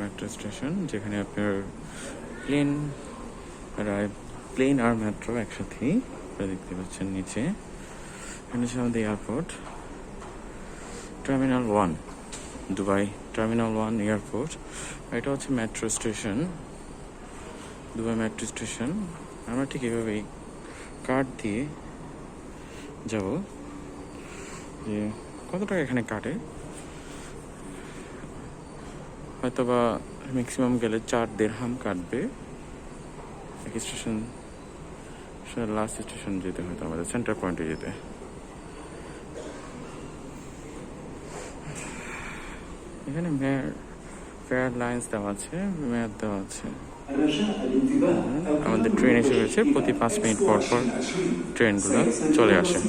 Metro station, যেখানে আপনার plane আর metro একসাথেই দেখতে পাচ্ছেন নিচে। এখানে হচ্ছে আমাদের airport, terminal 1, Dubai terminal 1 airport. এটা হচ্ছে metro station, Dubai metro station. আমরা ঠিক এভাবেই কার্ড দিয়ে যাব। যে কত টাকা এখানে কাটে, হয়তো বা ম্যাক্সিমাম গেলে 4 দিরহাম কাটবে এক স্টেশন। লাস্ট স্টেশন যেতে হয়তো আমাদের সেন্টার পয়েন্টে যেতে। এখানে ফেয়ার লাইন্স দেওয়া আছে, মেয়াদ দেওয়া আছে। আমাদের ট্রেন এসে গেছে, প্রতি 5 মিনিট পর পর ট্রেনগুলো চলে আসে।